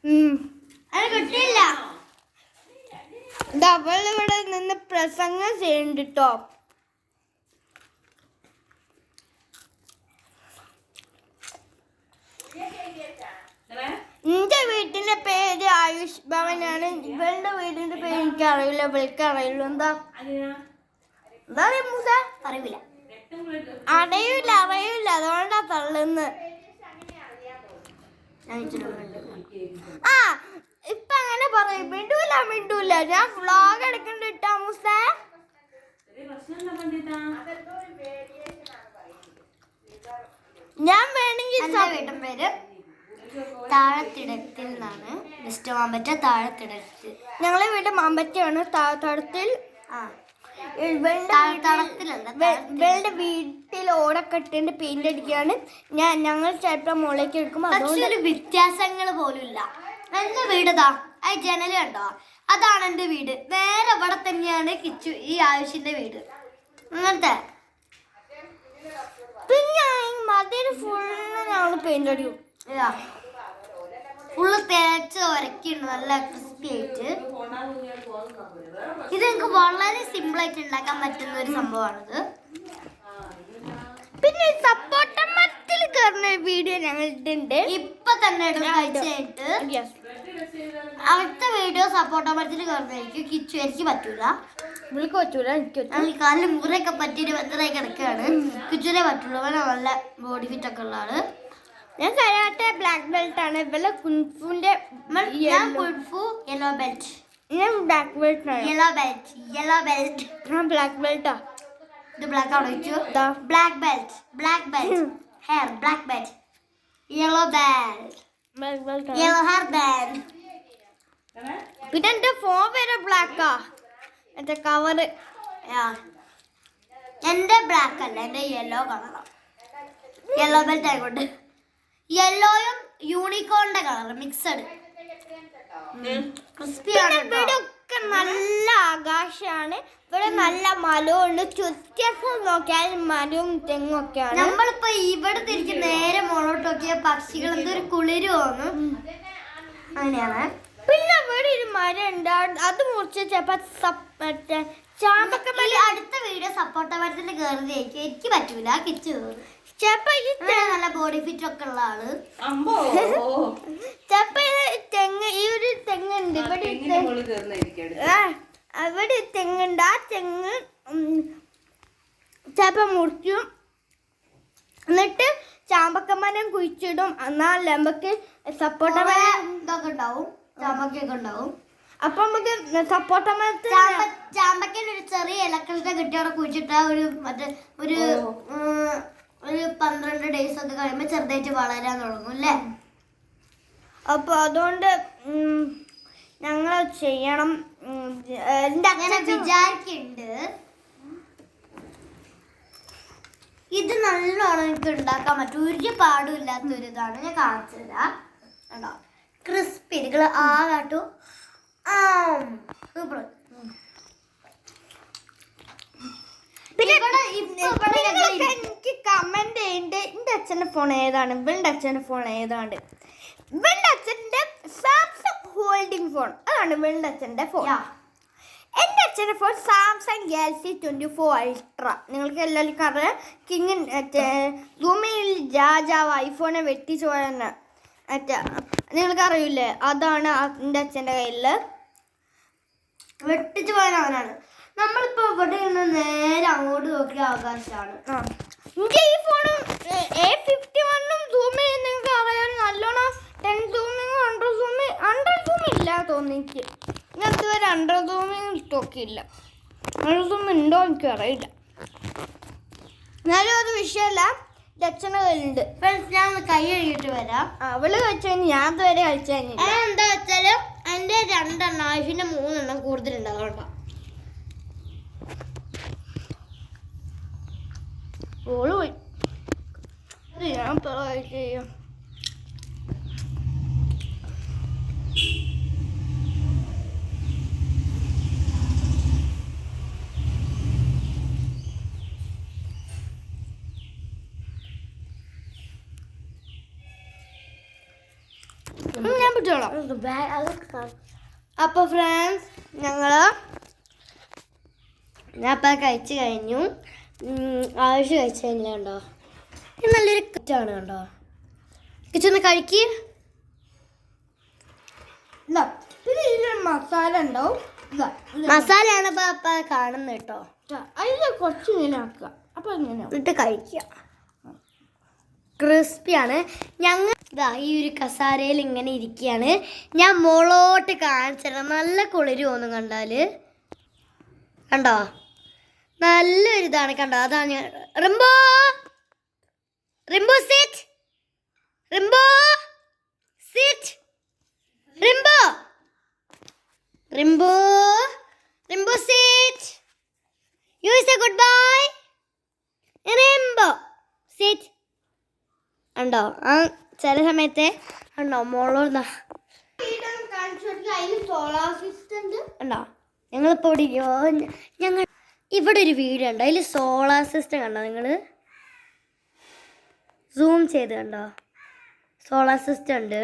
അത് കിട്ടില്ല. അവളിവിടെ നിന്ന് പ്രസംഗം ചെയ്യുന്നുണ്ട് കേട്ടോ. എന്റെ വീട്ടിന്റെ പേര് ആയുഷ് ഭവനാണ്. ഇവളുടെ വീടിന്റെ പേര് എനിക്ക് അറിയില്ല, ഇവൾക്ക് അറിയില്ല. എന്താ മൂസ അറിയില്ല, അറിയില്ല അതുകൊണ്ടാ തള്ളുന്ന്. ആ ഇപ്പൊ അങ്ങനെ പറയും, മിണ്ടൂല. ഞാൻ വ്ളോഗ് എടുക്കണ്ട ഇട്ടാ മൂസ. ഞാൻ വേണമെങ്കിൽ വീട്ടിൻ പേര് താഴത്തിടത്തിൽ എന്നാണ്. മിസ്റ്റർ മാമ്പറ്റ താഴത്തിടത്തിൽ. ഞങ്ങളെ വീട് മാമ്പറ്റയാണ്. താഴത്തിൽ ഇവളുടെ വീട്ടിൽ ഓടൊക്കെ ഇട്ടിട്ട് പെയിന്റ് അടിക്കുകയാണ്. ഞങ്ങൾ ചിലപ്പോൾ മുകളിലേക്ക് എടുക്കും. അതുകൊണ്ട് വ്യത്യാസങ്ങൾ പോലും ഇല്ല. എന്റെ വീടതാ ആ ജനല് കണ്ടോ, അതാണ് എന്റെ വീട്. നേരെ ഇവിടെ തന്നെയാണ് കിച്ചു ഈ ആയുഷിന്റെ വീട്. അങ്ങനത്തെ പിന്നെ മതിൽ ഫുള്ള് ഞങ്ങൾ പെയിന്റ് അടിക്കും. ഫുള്ള് തേച്ച് ഉരക്കിണ്ട് നല്ല ക്രിസ്പി ആയിട്ട്. ഇത് എനിക്ക് വളരെ സിമ്പിൾ ആയിട്ട് ഉണ്ടാക്കാൻ പറ്റുന്ന ഒരു സംഭവമാണിത്. പിന്നെ സപ്പോർട്ട മരത്തിൽ കയറുന്ന വീഡിയോ ഞങ്ങൾ ഇട്ടുണ്ട്. ഇപ്പൊ തന്നെ ആഴ്ചയായിട്ട് അടുത്ത വീഡിയോ സപ്പോർട്ട മരത്തിൽ കയറുന്നതായിരിക്കും. കിച്ചു എനിക്ക് പറ്റൂല, എനിക്ക് പറ്റൂല. എനിക്ക് കാലിൽ മുറയൊക്കെ പറ്റിയൊരു ബന്ധമായി കിടക്കുകയാണ്. കിച്ചുവിനെ പറ്റുള്ളൂ. അവനെ നല്ല ബോഡി ഫിറ്റ് ഒക്കെ ഉള്ള ആള്. ഞാൻ കരാട്ടെ ബ്ലാക്ക് ബെൽറ്റ് ആണ്. ഇവളെ കുൻഫുന്റെ കുൻഫു യെല്ലോ ബെൽറ്റ്. ഞാൻ ബ്ലാക്ക് ബെൽറ്റ് ആണ്. യെല്ലോ ബെൽറ്റ് ഞാൻ ബ്ലാക്ക് ബെൽറ്റാ. ഇത് ബ്ലാക്ക് ആണ് വെച്ചു. Black belt hair black belt yellow hair band. പിന്നെ എന്റെ ഫോൺ വരെ ബ്ലാക്കാ. എന്റെ കവറ് എന്റെ ബ്ലാക്ക് അല്ല, എന്റെ യെല്ലോ കളറാണ്. യെല്ലോ ബെൽറ്റ് ആയിക്കോട്ടെ. യെല്ലോയും യൂണിക്കോണിന്റെ കളർ മിക്സഡ്. ഇവിടെയൊക്കെ നല്ല ആകാശമാണ്. ഇവിടെ നല്ല മരമുണ്ട്. ചുറ്റിയപ്പോൾ നോക്കിയാൽ മരവും തെങ്ങും ഒക്കെയാണ്. നമ്മളിപ്പോ ഇവിടെ തിരിച്ച് നേരെ മുകളോട്ട് നോക്കിയ പക്ഷികൾ എന്തൊരു കുളിര് തോന്നും. അങ്ങനെയാണ്. പിന്നെ ഇവിടെ ഒരു മരം ഉണ്ട്, അത് മുറിച്ച് ചിലപ്പോ ചാമ്പക്ക. അടുത്ത വീഡിയോ സപ്പോർട്ട മരത്തിൽ കയറുന്നതായിരിക്കും. എനിക്ക് പറ്റൂല, കിച്ചു ചിലപ്പോ നല്ല ബോഡി ഫിറ്റ് ഒക്കെ ഉള്ള ആള്. ചിലപ്പോ തെങ്ങ്, ഈ ഒരു തെങ്ങുണ്ട് ഇവിടെ തെങ്ങുണ്ട്. ആ തെങ്ങ് ചിലപ്പോ മുറിക്കും, എന്നിട്ട് ചാമ്പക്കമരം കുഴിച്ചിടും. എന്നാൽ നമുക്ക് സപ്പോർട്ട ഇതൊക്കെ ഉണ്ടാവും, ചാമ്പക്കൊക്കെ ഉണ്ടാവും. അപ്പൊ നമുക്ക് സപ്പോർട്ട ചാമ്പക്കൻ ഒരു ചെറിയ ഇലക്കളുടെ കിട്ടി അവിടെ കുഴിച്ചിട്ടാ ഒരു 12 ഡേയ്സ് ഒക്കെ കഴിയുമ്പോ ചെറുതായിട്ട് വളരാൻ തുടങ്ങും അല്ലേ. അപ്പൊ അതുകൊണ്ട് ഞങ്ങൾ ചെയ്യണം അങ്ങനെ വിചാരിക്കുന്നുണ്ട്. ഇത് നല്ലോണം എനിക്ക് ഉണ്ടാക്കാൻ പറ്റും. ഒരു പാടും ഇല്ലാത്തൊരു ഇതാണ്. ഞാൻ കാണിച്ചു തരാം. കേട്ടോ, ക്രിസ്പി. നിങ്ങൾ കാട്ടു. സൂപ്പർ. എനിക്ക് കമന്റ് ചെയ്യണ്ട് എന്റെ അച്ഛന്റെ ഫോൺ ഏതാണ്, ഇവളുടെ അച്ഛന്റെ ഫോൺ ഏതാണ്. ഇവളുടെ അച്ഛന്റെ സാംസങ് ഹോൾഡിംഗ് ഫോൺ, അതാണ് ഇവളുടെ അച്ഛന്റെ ഫോൺ. എന്റെ അച്ഛന്റെ ഫോൺ സാംസങ് ഗാലക്സി 24 അൾട്ര. നിങ്ങൾക്ക് എല്ലാവർക്കും അറിയാം, കിങ് ഭൂമിയിൽ രാജാവ് ഐഫോണെ വെട്ടിച്ചു പോയെന്ന് നിങ്ങൾക്ക് അറിയില്ലേ. അതാണ് എൻ്റെ അച്ഛൻ്റെ കയ്യിൽ വെട്ടിച്ചു പോയാൽ അവനാണ്. നമ്മളിപ്പോ ഇവിടെ നിന്ന് നേരെ അങ്ങോട്ട് നോക്കിയ ആകാശമാണ്. എനിക്ക് ഈ ഫോണും A51 സൂം ചെയ്യാൻ നിങ്ങൾക്ക് അറിയാൻ നല്ലോണം 10 സൂമിങ് 100 സൂം ഇല്ല തോന്നി. എനിക്ക് ഞാൻ ഇതുവരെ 100 സൂമിങ് നോക്കിയില്ല. 100 സൂം ഉണ്ടോ എനിക്ക് അറിയില്ല. എന്നാലും അത് വിഷയമല്ല, അച്ഛനെ കയ്യിലുണ്ട്. ഞാൻ കൈ കഴുകിയിട്ട് വരാം. അവള് കഴിച്ചു, ഞാൻ ഇതുവരെ കഴിച്ചു കഴിഞ്ഞു. എന്താ വെച്ചാല് എൻ്റെ 2 ആയിഷിന്റെ 3 കൂടുതലുണ്ടാവും. ഓള് പോയി. ഞാൻ ചെയ്യാം. ഞാൻ പിടിച്ചോളാം. അപ്പോൾ ഫ്രണ്ട്സ് ഞാൻ ഇപ്പം കഴിച്ച് കഴിഞ്ഞു. ആവശ്യം കഴിച്ച് കഴിഞ്ഞില്ല കണ്ടോ. ഇത് നല്ലൊരു കിറ്റാണ് കണ്ടോ. കിച്ചൊന്ന് കഴിക്ക്. പിന്നെ ഇതിലൊരു മസാല ഉണ്ടാവും. മസാലയാണ് ഇപ്പം കാണുന്നത് കേട്ടോ. അതിൽ കുറച്ച് ഇങ്ങനെ ആക്കുക. അപ്പം ഇങ്ങനെ ഇട്ട് കഴിക്കുക. ക്രിസ്പിയാണ്. ഞങ്ങൾ ഇതാ ഈ ഒരു കസാരയിൽ ഇങ്ങനെ ഇരിക്കുകയാണ്. ഞാൻ മുകളോട്ട് കാണിച്ചിടാം. നല്ല കുളിര് തോന്നും കണ്ടാൽ. കണ്ടോ നല്ലൊരിതാണ് കണ്ടോ. അതാണ് ഞാൻ റിംബോ റിംബോ സിറ്റ് റിംബോ സിറ്റ് റിംബോ റിംബോ റിംബോ സിറ്റ് യു സേ ഗുഡ് ബൈ റിംബോ സിറ്റ്. ഉണ്ടോ ആ ചില സമയത്ത് ഉണ്ടോ മോളോ ഉണ്ടോ ഞങ്ങളിപ്പോൾ ഞങ്ങൾ ഇവിടെ ഒരു വീഡിയോ ഉണ്ടോ അതിൽ സോളാർ സിസ്റ്റം കണ്ടോ നിങ്ങൾ സൂം ചെയ്ത് കണ്ടോ. സോളാർ സിസ്റ്റം ഉണ്ട്.